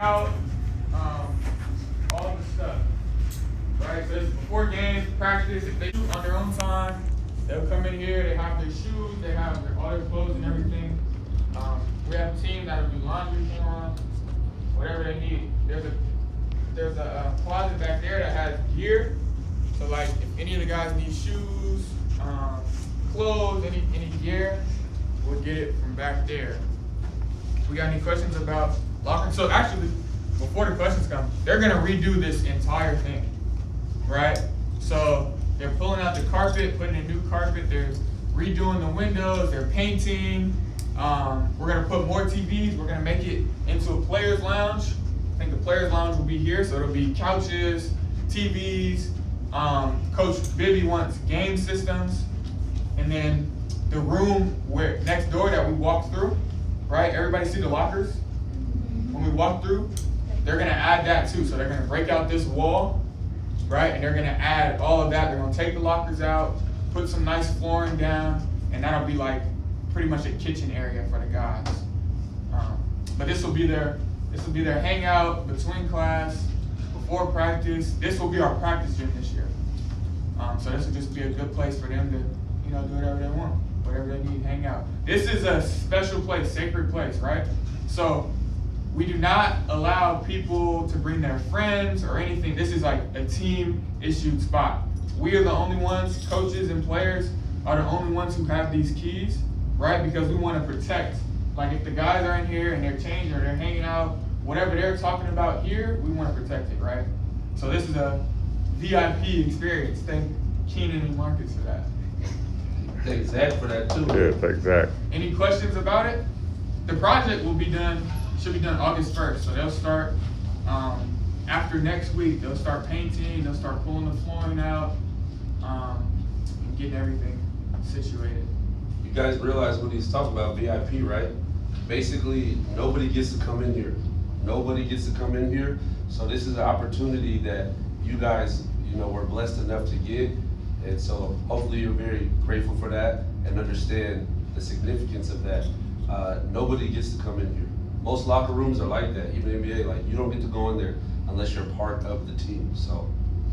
out all the stuff, right? So this is before games, practice. If they shoot on their own time, they'll come in here. They have their shoes, they have all their clothes and everything. We have a team that'll do laundry for them, whatever they need. There's a closet back there that has gear. So like if any of the guys need shoes, clothes, any gear, we'll get it from back there. We got any questions about locker? So actually, before the questions come, they're gonna redo this entire thing, right? So they're pulling out the carpet, putting in new carpet. They're redoing the windows. They're painting. We're gonna put more TVs. We're gonna make it into a players' lounge. I think the players' lounge will be here, so it'll be couches, TVs. Coach Bibby wants game systems, and then the room where next door that we walked through, right? Everybody see the lockers? When we walk through, they're gonna add that too. So they're gonna break out this wall, right? And they're gonna add all of that. They're gonna take the lockers out, put some nice flooring down, and that'll be like pretty much a kitchen area for the guys. But this will be their hangout between class, before practice. This will be our practice gym this year. So this will just be a good place for them to, do whatever they want, whatever they need, hang out. This is a special place, sacred place, right? So we do not allow people to bring their friends or anything. This is like a team issued spot. We are the only ones, coaches and players are the only ones who have these keys, right? Because we want to protect, like if the guys are in here and they're changing or they're hanging out, whatever they're talking about here, we want to protect it, right? So this is a VIP experience. Thank Keenan and Marcus for that. Thank Zach for that too. Yeah, thanks Zach. Any questions about it? The project will be done, should be done August 1st. So they'll start, after next week, they'll start painting, they'll start pulling the flooring out, and getting everything situated. You guys realize what he's talking about, VIP, right? Basically, nobody gets to come in here. Nobody gets to come in here. So this is an opportunity that you guys, were blessed enough to get. And so hopefully you're very grateful for that and understand the significance of that. Nobody gets to come in here. Most locker rooms are like that, even NBA, like you don't get to go in there unless you're part of the team. So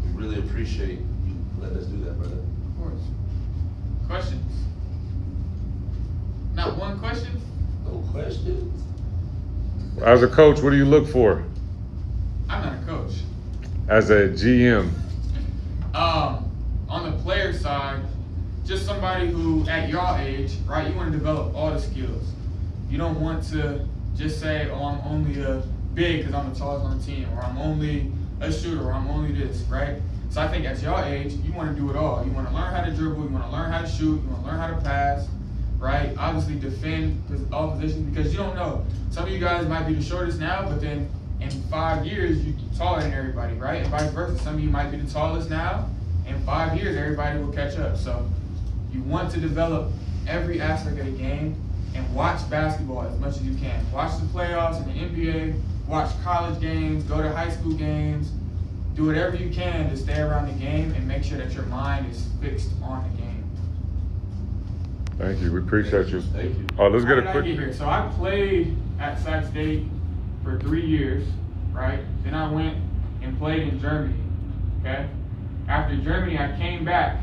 we really appreciate you letting us do that, brother. Of course. Questions? Not one question? No questions? As a coach, what do you look for? I'm not a coach. As a GM? On the player side, just somebody who, at your age, right, you want to develop all the skills. You don't want to just say, oh, I'm only a big because I'm the tallest on the team, or I'm only a shooter, or I'm only this, right? So I think at your age, you want to do it all. You want to learn how to dribble, you want to learn how to shoot, you want to learn how to pass, right? Obviously defend all positions because you don't know. Some of you guys might be the shortest now, but then in 5 years, you're taller than everybody, right? And vice versa. Some of you might be the tallest now. In 5 years, everybody will catch up. So you want to develop every aspect of the game and watch basketball as much as you can. Watch the playoffs in the NBA, watch college games, go to high school games, do whatever you can to stay around the game and make sure that your mind is fixed on the game. Thank you, we appreciate you. Thank you. Let's get a How did I quick. get here? So I played at Sac State for 3 years, right? Then I went and played in Germany, okay? After Germany, I came back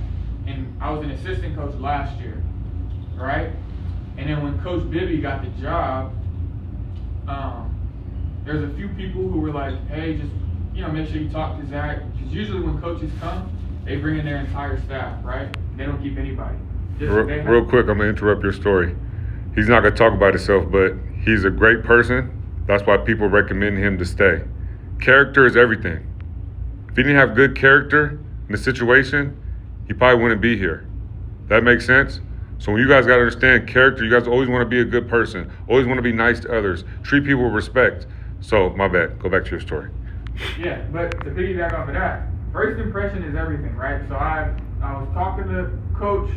and I was an assistant coach last year, right? And then when Coach Bibby got the job, there's a few people who were like, hey, just, make sure you talk to Zach. Because usually when coaches come, they bring in their entire staff, right? They don't keep anybody. Real quick, I'm gonna interrupt your story. He's not gonna talk about himself, but he's a great person. That's why people recommend him to stay. Character is everything. If he didn't have good character in the situation, he probably wouldn't be here. That makes sense? So when you guys gotta understand character, you guys always wanna be a good person, always wanna be nice to others, treat people with respect. So, my bad, go back to your story. Yeah, but to piggyback off of that, first impression is everything, right? So I was talking to coach,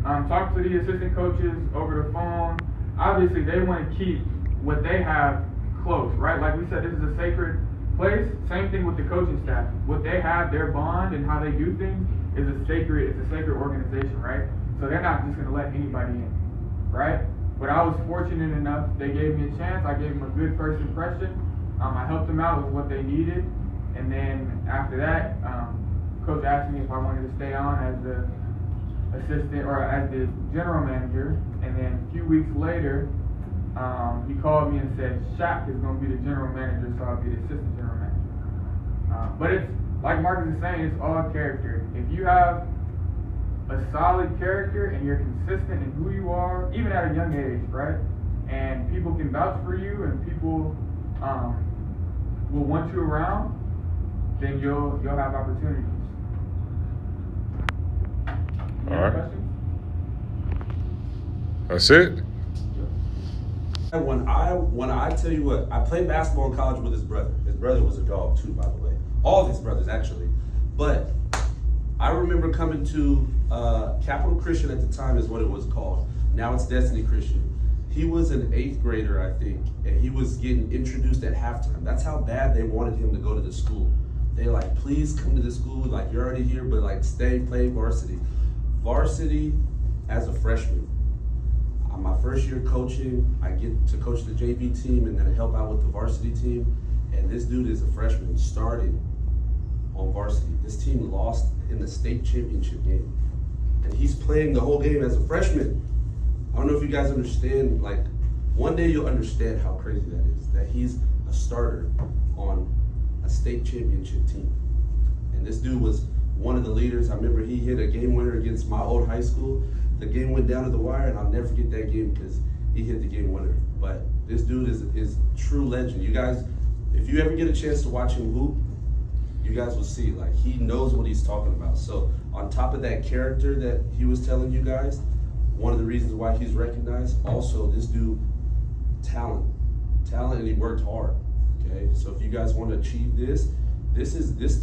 talked to the assistant coaches over the phone. Obviously, they want to keep what they have close, right? Like we said, this is a sacred place. Same thing with the coaching staff. What they have, their bond and how they do things is it's a sacred organization, right? So they're not just going to let anybody in, right? But I was fortunate enough, they gave me a chance. I gave them a good first impression. I helped them out with what they needed, and then after that, coach asked me if I wanted to stay on as the assistant or as the general manager, and then a few weeks later, he called me and said Sac is going to be the general manager, so I'll be the assistant general manager. But it's like Marcus is saying, it's all character. If you have a solid character and you're consistent in who you are, even at a young age, right? And people can vouch for you, and people will want you around, then you'll have opportunities. All right. That's it. When I tell you what, I played basketball in college with his brother. His brother was a dog too, by the way. All of his brothers actually. But I remember coming to Capital Christian at the time is what it was called. Now it's Destiny Christian. He was an 8th grader, I think, and he was getting introduced at halftime. That's how bad they wanted him to go to the school. They like, please come to the school. Like, you're already here, but like, stay, play varsity. Varsity as a freshman. My first year coaching, I get to coach the JV team and then help out with the varsity team. And this dude is a freshman starting on varsity. This team lost in the state championship game. And he's playing the whole game as a freshman. I don't know if you guys understand, like, one day you'll understand how crazy that is, that he's a starter on a state championship team. And this dude was one of the leaders. I remember he hit a game winner against my old high school. The game went down to the wire, and I'll never forget that game because he hit the game winner. But this dude is true legend. You guys, if you ever get a chance to watch him hoop, you guys will see, like, he knows what he's talking about. So on top of that character that he was telling you guys, one of the reasons why he's recognized, also this dude, talent, and he worked hard, okay? So if you guys want to achieve this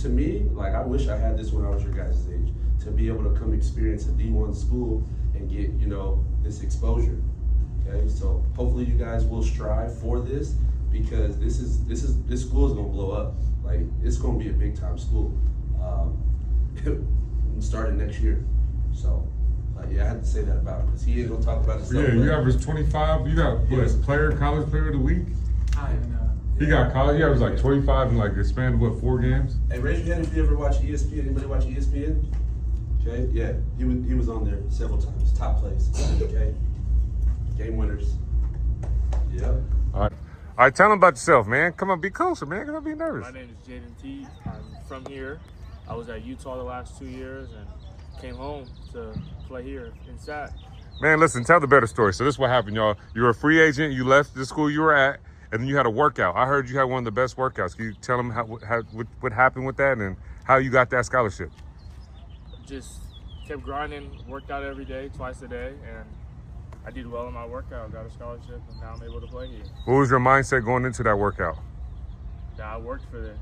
to me, like, I wish I had this when I was your guys' age, to be able to come experience a D1 school and get, this exposure, okay? So hopefully you guys will strive for this, because this school is gonna blow up. Like, it's gonna be a big time school, starting next year. So, yeah, I had to say that about him, because he ain't gonna talk about himself. Yeah, you averaged 25. You got college player of the week. He got college. He averaged like 25 in like a span of 4 games. Hey, raise your hand if you ever watch ESPN. Anybody watch ESPN? Okay, yeah, he was on there several times. Top plays. Okay, game winners. Yep. All right, tell him about yourself, man. Come on, be closer, man. Don't be nervous. My name is Jaden T. I'm from here. I was at Utah the last 2 years and came home to play here in Sac. Man, listen, tell the better story. So this is what happened, y'all. You were a free agent. You left the school you were at, and then you had a workout. I heard you had one of the best workouts. Can you tell them what happened with that and how you got that scholarship? Just kept grinding, worked out every day, twice a day, and I did well in my workout, got a scholarship, and now I'm able to play here. What was your mindset going into that workout? That I worked for this.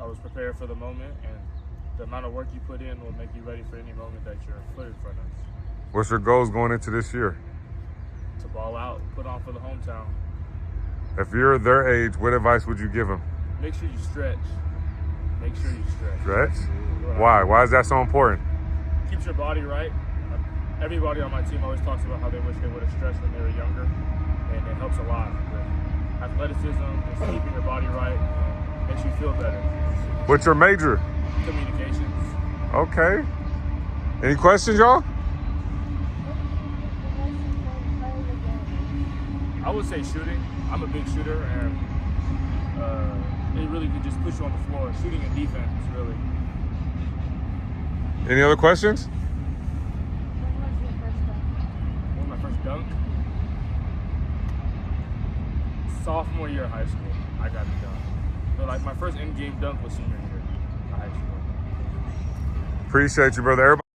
I was prepared for the moment, and the amount of work you put in will make you ready for any moment that you're put in front of. What's your goals going into this year? To ball out, put on for the hometown. If you're their age, what advice would you give them? Make sure you stretch. Make sure you stretch. Stretch? Why? Why is that so important? Keeps your body right. Everybody on my team always talks about how they wish they would have stretched when they were younger, and it helps a lot with athleticism, just keeping your body right, makes you feel better. What's your major? Communications. Okay. Any questions, y'all? I would say shooting. I'm a big shooter, and it really could just push you on the floor. Shooting and defense, really. Any other questions? When was my first dunk? Sophomore year of high school, I got it done. But like my first in-game dunk was senior year of high school. Appreciate you, brother. Everybody